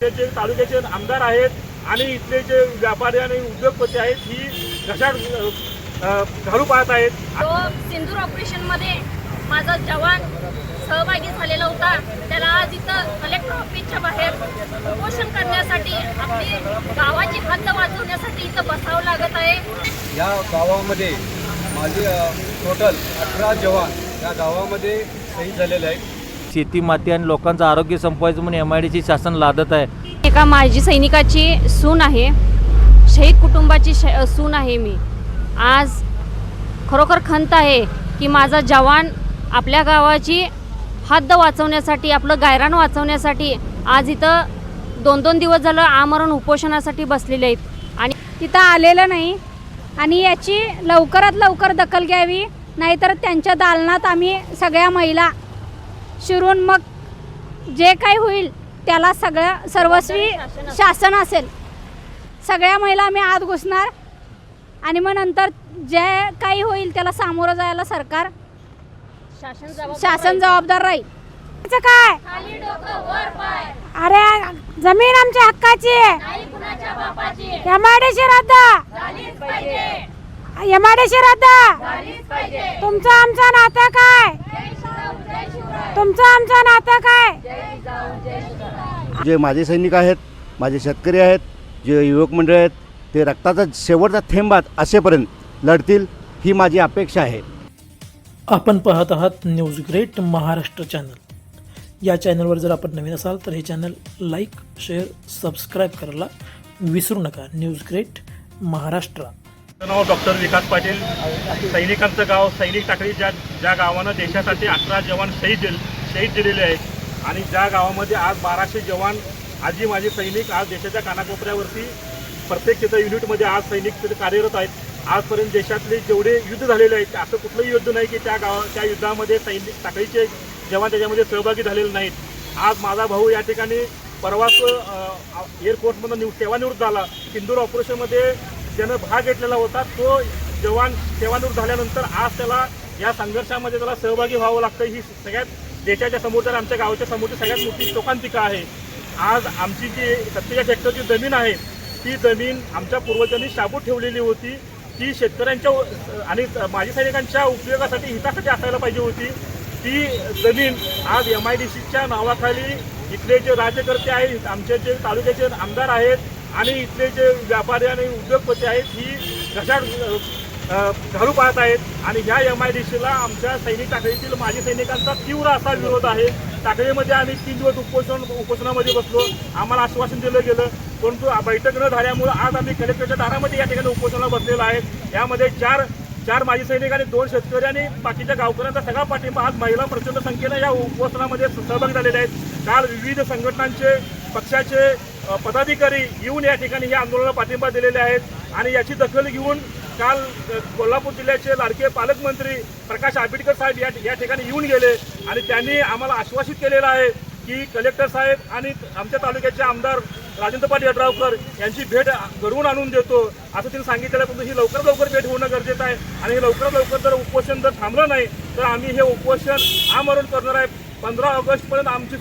जे तालुक्याचे आमदार आहेत आणि इथले जे व्यापारी आणि उद्योगपती आहेत ही घशात घालू पाहत आहेत. तो सिंदूर ऑपरेशनमध्ये माझा जवान सहभागी झालेला होता. त्याला आज इथं कलेक्टर ऑफिसच्या बाहेर उपोषण करण्यासाठी आपली गावाची हद्द वाचवण्यासाठी इथं बसावं लागत आहे. या गावामध्ये माझे टोटल 18 जवान या गावामध्ये शहीद झालेले आहेत. शेती माती आणि लोकांचं आरोग्य संपवायचं म्हणून MIDC शासन लादत आहे. एका माजी सैनिकाची सून आहे, शहीद कुटुंबाची सून आहे मी. आज खरोखर खंत आहे की माझा जवान आपल्या गावाची हद्द वाचवण्यासाठी, आपलं गायरान वाचवण्यासाठी आज इथं 2-2 दिवस झालं आमरण उपोषणासाठी बसलेले आहेत आणि तिथं आलेलं नाही आणि याची लवकरात लवकर दखल घ्यावी, नाहीतर त्यांच्या दालनात आम्ही सगळ्या महिला शिरून मग जे काही होईल त्याला सगळं सर्वस्वी शासन असेल, सगळ्या महिला आम्ही आत घुसणार आणि मग नंतर जे काही होईल त्याला सामोरं जायला सरकार शासन जबाबदार राहील. काय अरे जमीन आमच्या हक्काची, MIDC रद्द, MIDC रद्द. तुमचं आमचं नातं काय? तुमचं आमचं नातं काय? जे माजी सैनिक आहेत, माझे शेतकरी आहेत, जे युवक मंडळ आहेत, ते रक्ताचा शेवटचा थेंबात असेपर्यंत लढतील ही माझी अपेक्षा आहे. आपण पाहत आहात न्यूज ग्रेट महाराष्ट्र चॅनल. या चॅनलवर जर आपण नवीन असाल तर हे चॅनल लाईक, शेअर, सबस्क्राईब करायला विसरू नका. News great Maharashtra. नाव डॉक्टर विकास पाटील. सैनिकांचं गाव सैनिक टाकळी, ज्या गावानं देशासाठी 18 जवान शहीद दिलेले आहेत आणि ज्या गावामध्ये आज 1200 जवान आजी माजी सैनिक आज देशाच्या कानाकोपऱ्यावरती प्रत्येक तिथं युनिटमध्ये आज सैनिक तिथे कार्यरत आहेत. आजपर्यंत देशातले जेवढे युद्ध झालेले आहेत असं कुठलंही युद्ध नाही की त्या युद्धामध्ये सैनिक टाकळीचे जवान त्याच्यामध्ये सहभागी झालेले नाहीत. आज माझा भाऊ या ठिकाणी परवाच एअरफोर्समधून सेवानिवृत्त झाला. सिंदूर ऑपरेशनमध्ये ज्यानं भाग घेतलेला होता तो जवान सेवानिवृत्त झाल्यानंतर आज त्याला या संघर्षामध्ये त्याला सहभागी व्हावं लागतं. ही सगळ्यात देशाच्या समोर तर आमच्या गावाच्या समोरची सगळ्यात मोठी शोकांतिका आहे. आज आमची जी 47 हेक्टरची जमीन आहे ती जमीन आमच्या पूर्वजांनी शाबूत ठेवलेली होती. ती शेतकऱ्यांच्या आणि माजी सैनिकांच्या उपयोगासाठी हितासाठी असायला पाहिजे होती. ती जमीन आज MIDCच्या नावाखाली इथले जे राज्यकर्ते आहेत, आमचे जे तालुक्याचे आमदार आहेत आणि इथले जे व्यापारी आणि उद्योगपती आहेत ही घशात घालू पाहत आहेत. आणि ह्या MIDCला आमच्या सैनिक टाकळीतील माजी सैनिकांचा तीव्र असा विरोध आहे. टाकळीमध्ये आम्ही 3 दिवस उपोषणामध्ये बसलो. आम्हाला आश्वासन दिलं गेलं, परंतु बैठक न झाल्यामुळं आज आम्ही कलेक्टरच्या दारामध्ये या ठिकाणी उपोषणाला बसलेलो आहे. यामध्ये चार माजी सैनिक आणि 2 शेतकरी आणि बाकीच्या गावकऱ्यांचा सगळा पाठिंबा. आज महिला प्रचंड संख्येनं या उपोषणामध्ये सहभागी झालेले आहेत. काल विविध संघटनांचे पक्षाचे पदाधिकारी येऊन या ठिकाणी या आंदोलनाला पाठिंबा दिलेले आहेत आणि याची दखल घेऊन काल कोल्हापूर जिल्ह्याचे लाडके पालकमंत्री प्रकाश आंबेडकर साहेब या ठिकाणी येऊन गेले आणि त्यांनी आम्हाला आश्वासित केलेलं आहे की कलेक्टर साहेब आणि आमच्या तालुक्याचे आमदार राजेंद्र पाटील यड्रावकर यांची भेट घडवून आणून देतो असं त्यांनी सांगितलेलं. परंतु ही लवकरात लवकर भेट होणं गरजेचं आहे आणि हे लवकरात लवकर जर उपोषण जर थांबलं नाही तर आम्ही हे उपोषण आमरण करणार आहे. 15 ऑगस्टपर्यंत आमची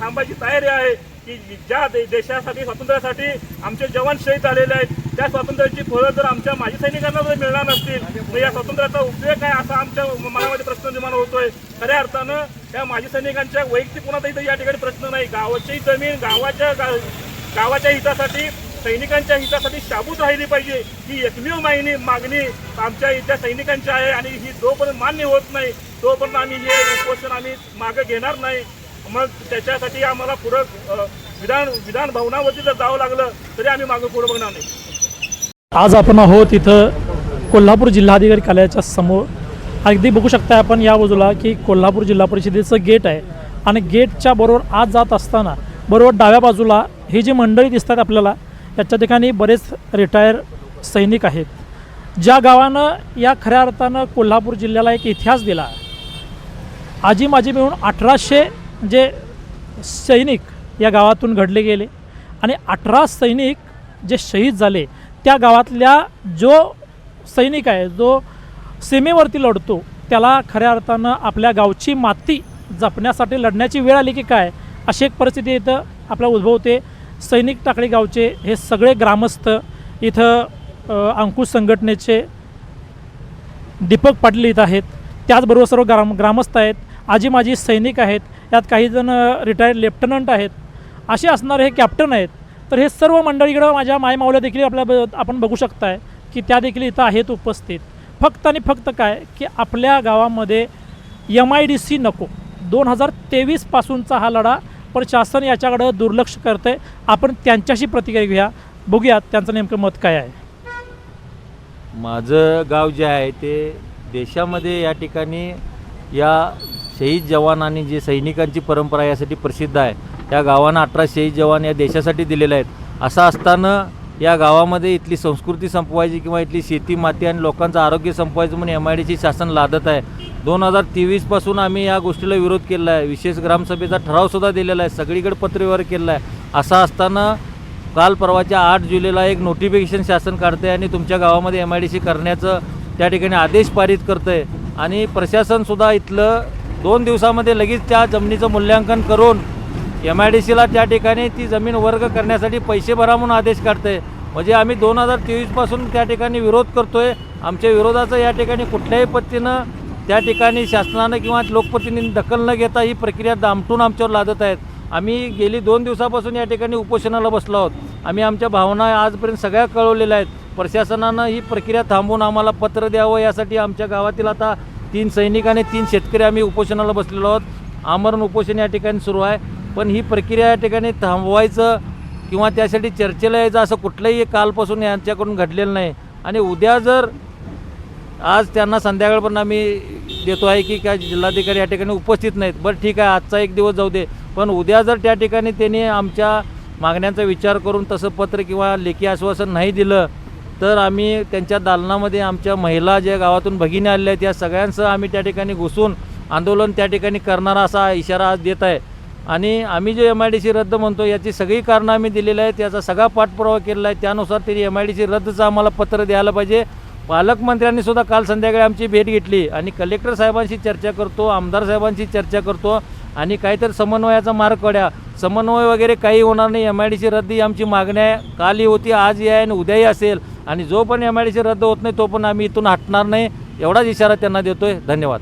थांबायची तयारी आहे की ज्या देशासाठी स्वातंत्र्यासाठी आमचे जवान शहीद झालेले आहेत त्या स्वातंत्र्याची फळं जर आमच्या माजी सैनिकांना जर मिळणार नसतील तर या स्वातंत्र्याचा उपयोग काय असा आमच्या मनामध्ये प्रश्न निर्माण होतोय. खऱ्या अर्थानं त्या माजी सैनिकांच्या वैयक्तिक कोणाचाही या ठिकाणी प्रश्न नाही. गावाची जमीन गावाच्या हितासाठी, सैनिकांच्या हितासाठी शाबूत राहिली पाहिजे ही एकमेव मागणी आमच्या इथल्या सैनिकांची आहे आणि ही जोपर्यंत मान्य होत नाही तोपर्यंत आम्ही हे उपोषण आम्ही मागे घेणार नाही. मग त्याच्यासाठी आम्हाला पुढं विधान भवनावरती जर जावं लागलं तरी आम्ही मागे पुढं बघणार नाही. आज आपण आहोत इथं कोल्हापूर जिल्हाधिकारी कार्यालयाच्या समोर. अगदी बघू शकता आपण या बाजूला की कोल्हापूर जिल्हा परिषदेचं गेट आहे आणि गेटच्या बरोबर आज जात असताना बरोबर डाव्या बाजूला ही जी मंडळी दिसतात आपल्याला याच्या ठिकाणी बरेच रिटायर सैनिक आहेत. ज्या गावानं या खऱ्या अर्थानं कोल्हापूर जिल्ह्याला एक इतिहास दिला. आजी माजी मिळून 1800 जे सैनिक या गावातून घडले गेले आणि 18 सैनिक जे शहीद झाले त्या गावातल्या जो सैनिक आहे जो सीमेवरती लढतो त्याला खऱ्या अर्थानं आपल्या गावची माती जपण्यासाठी लढण्याची वेळ आली की काय अशी एक परिस्थिती इथं आपल्याला उद्भवते. सैनिक टाकळी गावचे हे सगळे ग्रामस्थ इथं अंकुश संघटनेचे दीपक पाटील इथं आहेत, त्याचबरोबर सर्व ग्रामस्थ आहेत, आजी माजी सैनिक आहेत, यात काहीजण रिटायर्ड लेफ्टनंट आहेत, असे असणारे हे कॅप्टन आहेत. तर हे सर्व मंडळीकडं माझ्या मायमाऊल्या देखील आपण बघू शकताय की त्या देखील इथं आहेत उपस्थित. फक्त आणि फक्त काय की आपल्या गावामध्ये MIDC नको, 2023 पासूनचा हा लढा, पण शासन याच्याकडं दुर्लक्ष करतं आहे. आपण त्यांच्याशी प्रतिक्रिया घेऊया, बघूयात त्यांचं नेमकं मत काय आहे. माझं गाव जे आहे ते देशामध्ये या ठिकाणी या शहीद जवान आणि जे सैनिकांची परंपरा यासाठी प्रसिद्ध आहे. या गावांना 18 शहीद जवान या देशासाठी दिलेले आहेत. असं असताना या गावामध्ये इथली संस्कृती संपवायची किंवा इथली शेती माती आणि लोकांचं आरोग्य संपवायचं म्हणून MIDC शासन लादत आहे. 2023 पासून आम्ही या गोष्टीला विरोध केला आहे. विशेष ग्रामसभेचा ठरावसुद्धा दिलेला आहे, सगळीकडे पत्रव्यवहार केला आहे. असं असताना काल परवाच्या 8 जुलैला एक नोटिफिकेशन शासन काढतं आहे आणि तुमच्या गावामध्ये MIDC करण्याचं त्या ठिकाणी आदेश पारित करतं आहे. आणि प्रशासनसुद्धा इथलं 2 दिवसामध्ये लगेच त्या जमिनीचं मूल्यांकन करून MIDCला त्या ठिकाणी ती जमीन वर्ग करण्यासाठी पैसे भरा म्हणून आदेश काढतं आहे. म्हणजे आम्ही 2023 पासून त्या ठिकाणी विरोध करतो आहे. आमच्या विरोधाचं या ठिकाणी कुठल्याही पद्धतीनं त्या ठिकाणी शासनानं किंवा लोकप्रतिनिधी दखल न घेता ही प्रक्रिया दामटून आमच्यावर लादत आहेत. आम्ही गेली 2 दिवसापासून या ठिकाणी उपोषणाला बसलो आहोत. आम्ही आमच्या भावना आजपर्यंत सगळ्या कळवलेल्या आहेत. प्रशासनानं ही प्रक्रिया थांबवून आम्हाला पत्र द्यावं यासाठी आमच्या गावातील आता 3 सैनिक आणि 3 शेतकरी आम्ही उपोषणाला बसलेलो आहोत. आमरण उपोषण या ठिकाणी सुरू आहे. पण ही प्रक्रिया या ठिकाणी थांबवायचं किंवा त्यासाठी चर्चेला यायचं असं कुठलंही कालपासून यांच्याकडून घडलेलं नाही. आणि उद्या जर आज त्यांना संध्याकाळपर्यंत आम्ही देतो आहे की काय जिल्हाधिकारी या ठिकाणी उपस्थित नाहीत, बरं ठीक आहे आजचा एक दिवस जाऊ दे, पण उद्या जर त्या ठिकाणी त्यांनी आमच्या मागण्यांचा विचार करून तसं पत्र किंवा लेखी आश्वासन नाही दिलं तर आम्ही त्यांच्या दालनामध्ये आमच्या महिला ज्या गावातून भगिनी आलेल्या आहेत या सगळ्यांसह आम्ही त्या ठिकाणी घुसून आंदोलन त्या ठिकाणी करणारा असा इशारा आज देत आहे. आणि आम्ही जे MIDC रद्द म्हणतो याची सगळी कारणं आम्ही दिलेली आहेत, याचा सगळा पाठपुरावा केलेला आहे. त्यानुसार त्यांनी MIDC रद्दचं आम्हाला पत्र द्यायला पाहिजे. पालकमंत्र्यांनी सुद्धा काल संध्याकाळी आमची भेट घेतली आणि कलेक्टर साहेबांशी चर्चा करतो, आमदार साहेबांशी चर्चा करतो आणि काहीतरी समन्वयाचा मार्ग काढ्या. समन्वय वगैरे काही होणार नाही. MIDC रद्द ही आमची मागणी आहे. कालही होती, आजही आहे आणि उद्याही असेल. आणि जो पण MIDC रद्द होत नाही तो पण आम्ही इथून हटणार नाही, एवढाच इशारा त्यांना देतोय. धन्यवाद.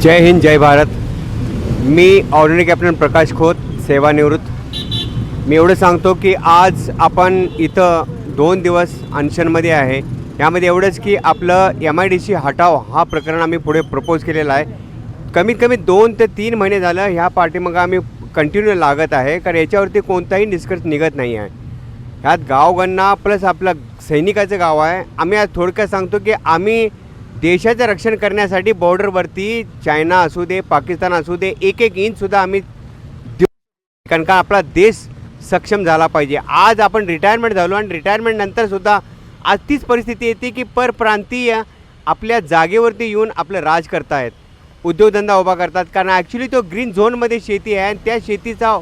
जय हिंद, जय भारत. मी ऑर्डिनरी कॅप्टन प्रकाश खोत, सेवानिवृत्त. मी एवढं सांगतो की आज आपण इथं 2 दिवस अनशनमध्ये आहे. यामध्ये एवढंच की आपलं MIDC हटाव हा प्रकरण आम्ही पुढे प्रपोज केलेला आहे. कमीत कमी 2 ते 3 महिने झालं ह्या पाठीमागं आम्ही कंटिन्यू लागत आहे, कारण याच्यावरती कोणताही निष्कर्ष निघत नाही आहे. ह्यात गावगणना प्लस आपलं सैनिकाचं गाव आहे. आम्ही आज थोडक्यात सांगतो की आम्ही देशाचं रक्षण करण्यासाठी बॉर्डरवरती चायना असू दे, पाकिस्तान असू दे, एक इंचसुद्धा आम्ही देऊ, कारण का आपला देश सक्षम झाला पाहिजे. आज आपण रिटायरमेंट झालो आणि रिटायरमेंटनंतरसुद्धा आज तीच परिस्थिती येते की परप्रांतीय आपल्या जागेवरती येऊन आपलं राज करतायत, उद्योगधंदा उभा करतात. कारण ॲक्च्युली तो ग्रीन झोनमध्ये शेती आहे आणि त्या शेतीचा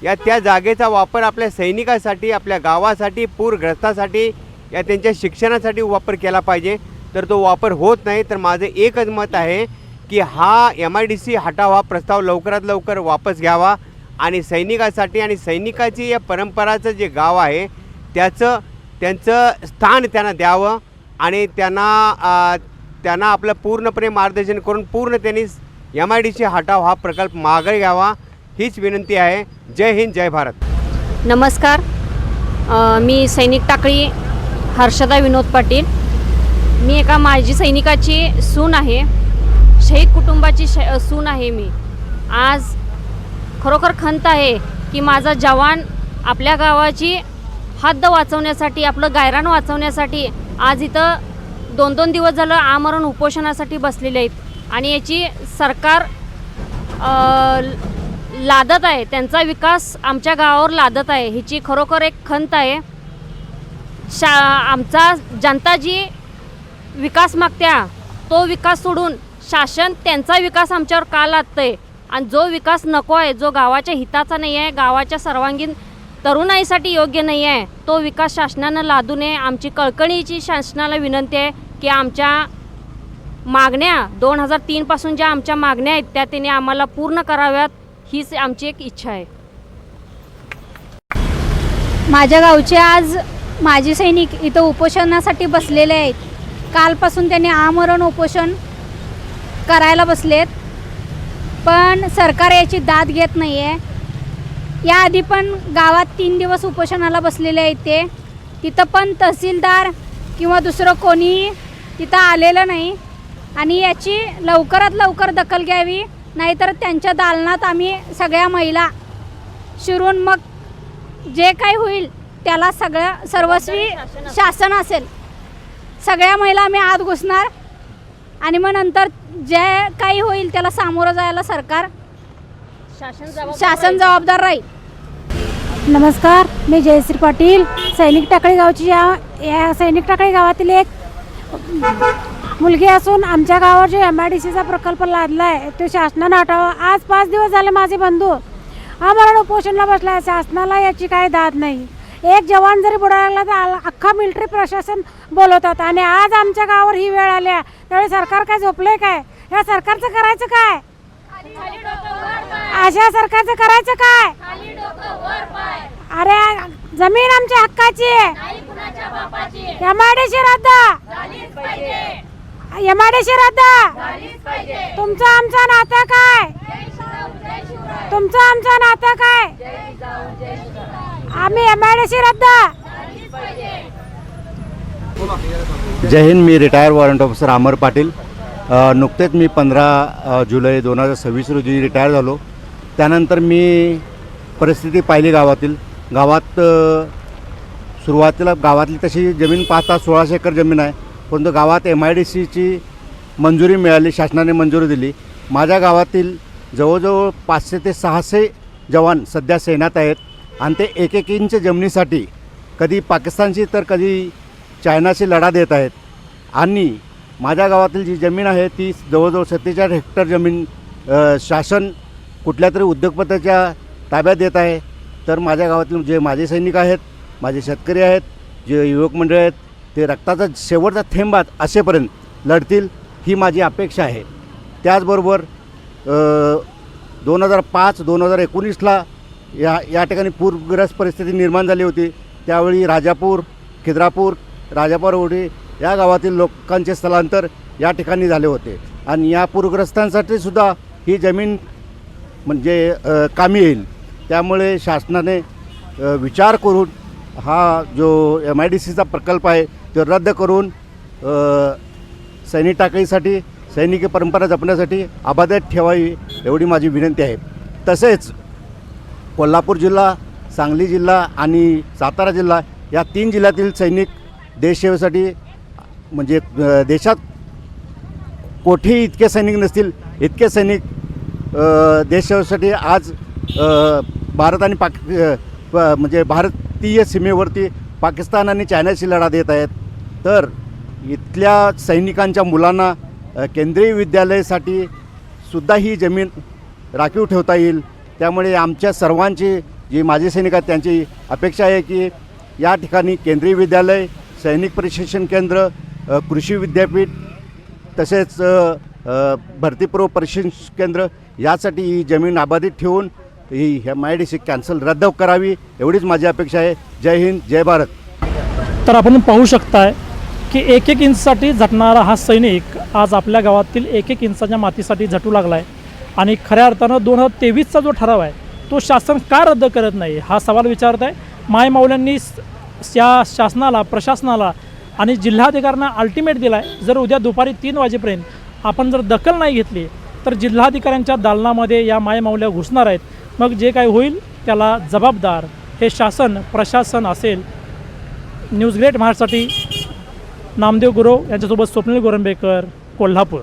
त्या जागेचा वापर आपल्या सैनिकासाठी, आपल्या गावासाठी, पूरग्रस्तासाठी या त्यांच्या शिक्षणासाठी वापर केला पाहिजे. तर तो वापर होत नाही. तर माझं एकच मत आहे की हा MIDC हटाव हा प्रस्ताव लवकरात लवकर वापस घ्यावा आणि सैनिकासाठी आणि सैनिकाची या परंपराचं जे गाव आहे त्यांचं स्थान त्यांना द्यावं आणि त्यांना आपलं पूर्णपणे मार्गदर्शन करून पूर्ण त्यांनी MIDC हटाव हा प्रकल्प मागे घ्यावा हीच विनंती आहे. जय हिंद, जय भारत. नमस्कार. मी सैनिक टाकळी हर्षदा विनोद पाटील. मी एका माजी सैनिकाची सून आहे, शहीद कुटुंबाची सून आहे मी. आज खरोखर खंत आहे की माझा जवान आपल्या गावाची हद्द वाचवण्यासाठी, आपलं गायरान वाचवण्यासाठी आज इथं 2-2 दिवस झालं आमरण उपोषणासाठी बसलेले आहेत आणि याची सरकार लादत आहे, त्यांचा विकास आमच्या गावावर लादत आहे. हिची खरोखर एक खंत आहे. आमचा जनता जी विकास मागत्या तो विकास सोडून शासन त्यांचा विकास आमच्यावर का लादतं आहे आणि जो विकास नको आहे, जो गावाच्या हिताचा नाही आहे, गावाच्या सर्वांगीण तरुणाईसाठी योग्य नाही आहे, तो विकास शासनानं लादू नये. आमची कळकळीची शासनाला विनंती आहे की आमच्या मागण्या 2003 पासून ज्या आमच्या मागण्या आहेत त्या त्यांनी आम्हाला पूर्ण कराव्यात, हीच आमची एक इच्छा आहे. माझ्या गावचे आज माजी सैनिक इथं उपोषणासाठी बसलेले आहेत. कालपासून त्यांनी आमरण उपोषण करायला बसलेत, पण सरकार याची दाद घेत नाही आहे. याआधी पण गावात 3 दिवस उपोषणाला बसलेले आहेत ते. तिथं पण तहसीलदार किंवा दुसरं कोणी तिथं आलेलं नाही आणि याची लवकरात लवकर दखल घ्यावी, नाहीतर त्यांच्या दालनात आम्ही सगळ्या महिला शिरून मग जे काही होईल त्याला सर्वस्वी शासन असेल, सगळ्या महिला आम्ही आत घुसणार आणि मग नंतर जे काही होईल त्याला सामोरं जायला सरकार शासन जबाबदार राहील. नमस्कार, मी जयश्री पाटील, सैनिक टाकळी गावची या सैनिक टाकळी गावातील एक मुलगी असून आमच्या गावावर जो MIDCचा प्रकल्प लादला आहे तो शासनानं हटावा. आज 5 दिवस झाले माझे बंधू आमरण उपोषणला बसला आहे. शासनाला याची काही दाद नाही. एक जवान जरी बुडाला तर अख्खा मिलिटरी प्रशासन बोलवतात आणि आज आमच्या गावावर ही वेळ आली आहे. त्यावेळी सरकार काय झोपलंय काय? या सरकारचं करायचं काय? अशा सरकारचं करायचं काय? अरे जमीन आमच्या हक्काची आहे. MIDC रद्द, MIDC रद्द. तुमचं आमचं नातं काय? तुमचं आमचं नातं काय? आम्ही MIDC रद्द. जय हिंद. मी रिटायर वॉरंट ऑफिसर अमर पाटील. नुकतेच मी 15 जुलै 2026 रोजी रिटायर झालो. त्यानंतर मी परिस्थिती पाहिली गावात सुरुवातीला गावातली तशी जमीन पाहता 1600 एकर जमीन आहे, परंतु गावात MIDCची मंजुरी मिळाली, शासनाने मंजुरी दिली. माझ्या गावातील जवळजवळ 500 ते 600 जवान सध्या सैन्यात आहेत आणि ते 1-1 इंच जमिनीसाठी कधी पाकिस्तानशी तर कधी चायनाशी लढा देत आहेत. आणि माझ्या गावातील जी जमीन आहे ती जवळजवळ 47 हेक्टर जमीन शासन कुठल्या तरी उद्योगपतीच्या ताब्यात देत आहे. तर माझ्या गावातील जे माझे सैनिक आहेत, माझे शेतकरी आहेत, जे युवक मंडळ आहेत, ते रक्ताचा शेवटचा थेंबात असेपर्यंत लढतील ही माझी अपेक्षा आहे. त्याचबरोबर 2005-2019ला या ठिकाणी पूरग्रस्त परिस्थिती निर्माण झाली होती. त्यावेळी राजापूर, खिद्रापूर, राजापूरवडी या गावातील लोकांचे स्थलांतर या ठिकाणी झाले होते आणि या पूरग्रस्तांसाठी सुद्धा ही जमीन म्हणजे कामी येईल. त्यामुळे शासनाने विचार करून हा जो MIDCचा प्रकल्प आहे तो रद्द करून सैनिक टाकळीसाठी सैनिकी परंपरा जपण्यासाठी अबाधित ठेवावी एवढी माझी विनंती आहे. तसेच कोल्हापूर जिल्हा, सांगली जिल्हा आणि सातारा जिल्हा या 3 जिल्ह्यातील सैनिक देशसेवेसाठी म्हणजे देशात कोठेही इतके सैनिक नसतील इतके सैनिक देशसेवेसाठी आज भारत आणि म्हणजे भारतीय सीमेवरती पाकिस्तान आणि चायनाशी लढा देत आहेत. तर इथल्या सैनिकांच्या मुलांना केंद्रीय विद्यालयासाठी सुद्धा ही जमीन राखीव ठेवता येईल. त्यामुळे आमच्या सर्वांची जी माजी सैनिक आहेत त्यांची अपेक्षा आहे की या ठिकाणी केंद्रीय विद्यालय, सैनिक प्रशिक्षण केंद्र, कृषी विद्यापीठ तसेच भरतीपूर्व प्रशिक्षण केंद्र यासाठी ही जमीन अबाधित ठेवून ही MIDC कॅन्सल रद्द करावी एवढीच माझी अपेक्षा आहे. जय हिंद, जय भारत. तर आपण पाहू शकताय की 1-1 इंचसाठी झटणारा हा सैनिक आज आपल्या गावातील 1-1 इंचाच्या मातीसाठी झटू लागला आहे आणि खऱ्या अर्थानं 2023चा जो ठराव आहे तो शासन का रद्द करत नाही हा सवाल विचारत आहे. मायमाऊल्यांनी या शासनाला, प्रशासनाला आणि जिल्हाधिकाऱ्यांना अल्टिमेट दिला आहे. जर उद्या दुपारी 3 वाजेपर्यंत आपण जर दखल नाही घेतली तर जिल्हाधिकाऱ्यांच्या दालनामध्ये या मायमाऊल्या घुसणार आहेत. मग जे काही होईल त्याला जबाबदार हे शासन, प्रशासन असेल. न्यूज ग्रेट महाराष्ट्रासाठी नामदेव गुरव यांच्यासोबत स्वप्नील गोरंबेकर, कोल्हापूर.